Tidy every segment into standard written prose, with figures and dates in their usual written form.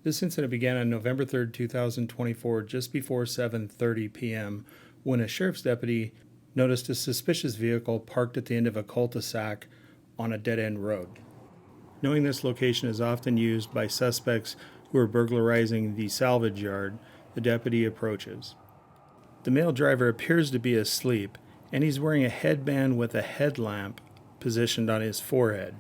This incident began on November 3rd, 2024, just before 7:30 p.m., when a sheriff's deputy noticed a suspicious vehicle parked at the end of a cul-de-sac on a dead-end road. Knowing this location is often used by suspects who are burglarizing the salvage yard, the deputy approaches. The male driver appears to be asleep, and he's wearing a headband with a headlamp positioned on his forehead.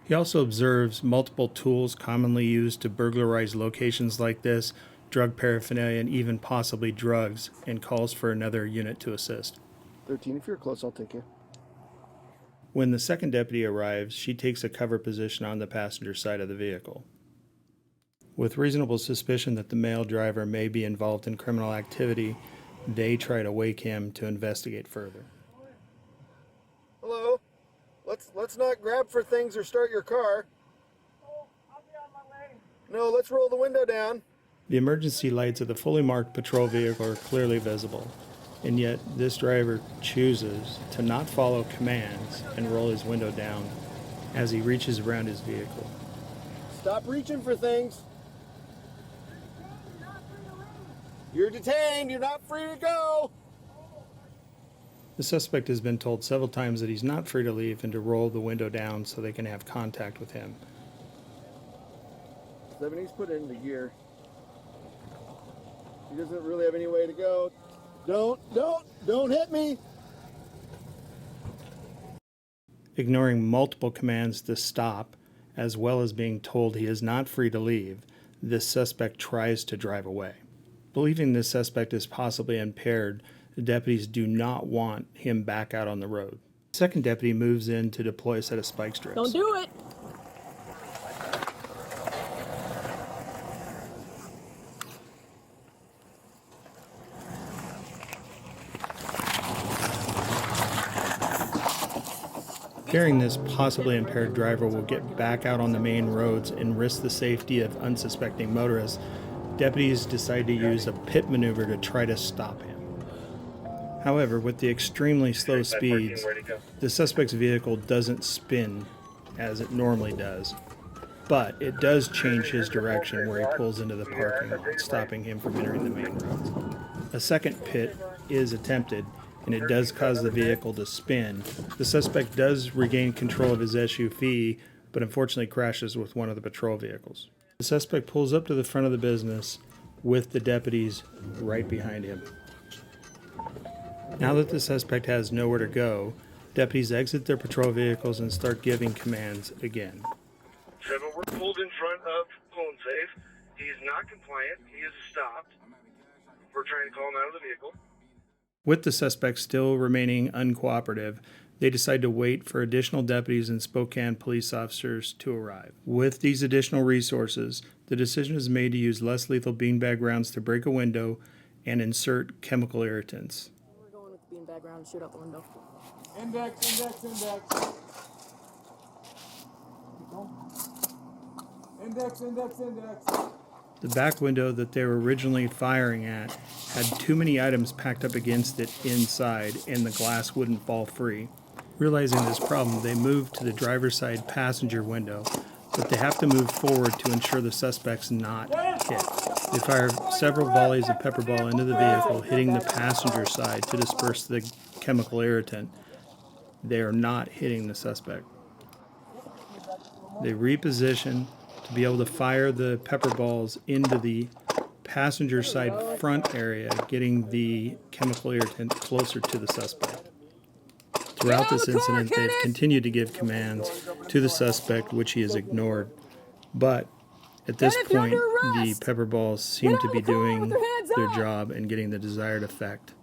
He also observes multiple tools commonly used to burglarize locations like this, drug paraphernalia, and even possibly drugs, and calls for another unit to assist. 13, if you're close, I'll take you. When the second deputy arrives, she takes a cover position on the passenger side of the vehicle. With reasonable suspicion that the male driver may be involved in criminal activity, they try to wake him to investigate further. Hello? Let's not grab for things or start your car. Oh, I'll be on my way. No, let's roll the window down. The emergency lights of the fully marked patrol vehicle are clearly visible, and yet this driver chooses to not follow commands and roll his window down as he reaches around his vehicle. Stop reaching for things. You're detained. You're not free to go. The suspect has been told several times that he's not free to leave and to roll the window down so they can have contact with him. 70's put into gear. He doesn't really have any way to go. Don't hit me. Ignoring multiple commands to stop, as well as being told he is not free to leave, this suspect tries to drive away. Believing this suspect is possibly impaired, the deputies do not want him back out on the road. The second deputy moves in to deploy a set of spike strips. Don't do it. Fearing this possibly impaired driver will get back out on the main roads and risk the safety of unsuspecting motorists, deputies decide to use a pit maneuver to try to stop him. However, with the extremely slow speeds, the suspect's vehicle doesn't spin as it normally does, but it does change his direction where he pulls into the parking lot, stopping him from entering the main roads. A second pit is attempted, and it does cause the vehicle to spin. The suspect does regain control of his SUV, but unfortunately crashes with one of the patrol vehicles. The suspect pulls up to the front of the business with the deputies right behind him. Now that the suspect has nowhere to go, deputies exit their patrol vehicles and start giving commands again. 7, we're pulled in front of phone safe. He is not compliant. He is stopped. We're trying to call him out of the vehicle. With the suspect still remaining uncooperative, they decide to wait for additional deputies and Spokane police officers to arrive. With these additional resources, the decision is made to use less lethal beanbag rounds to break a window and insert chemical irritants. We're going with the beanbag round and shoot out the window. Index. Index. The back window that they were originally firing at had too many items packed up against it inside, and the glass wouldn't fall free. Realizing this problem, they moved to the driver's side passenger window, but they have to move forward to ensure the suspect's not hit. They fire several volleys of pepper ball into the vehicle, hitting the passenger side to disperse the chemical irritant. They are not hitting the suspect. They reposition to be able to fire the pepper balls into the passenger side front area, getting the chemical irritant closer to the suspect. Throughout this incident, they've continued to give commands to the suspect, which he has ignored. But at this point, the pepper balls seem to be doing their job and getting the desired effect.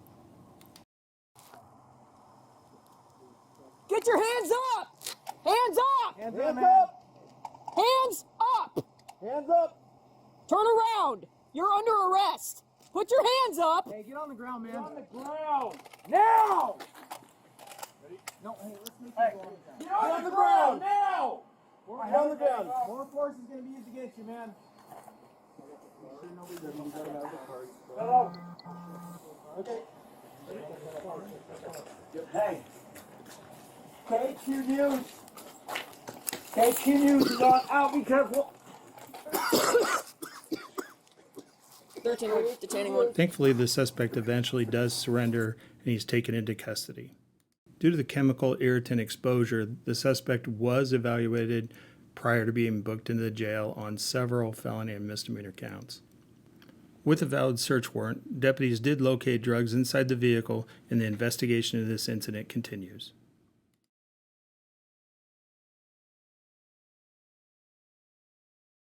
Get your hands up! Hands up! Hands up! Hands up! Hands up! Turn around! You're under arrest! Put your hands up! Hey, get on the ground, man. Get on the ground! Now! Ready? No, hey, let's make it go on the ground. Get on the ground! Now! Get on the ground! More force is going to be used against you, man. Hello. Okay. Hey. KQ News. KQ News is on. Out. Be careful. Detaining one. Thankfully, the suspect eventually does surrender and he's taken into custody. Due to the chemical irritant exposure, the suspect was evaluated prior to being booked into the jail on several felony and misdemeanor counts. With a valid search warrant, deputies did locate drugs inside the vehicle, and the investigation of this incident continues.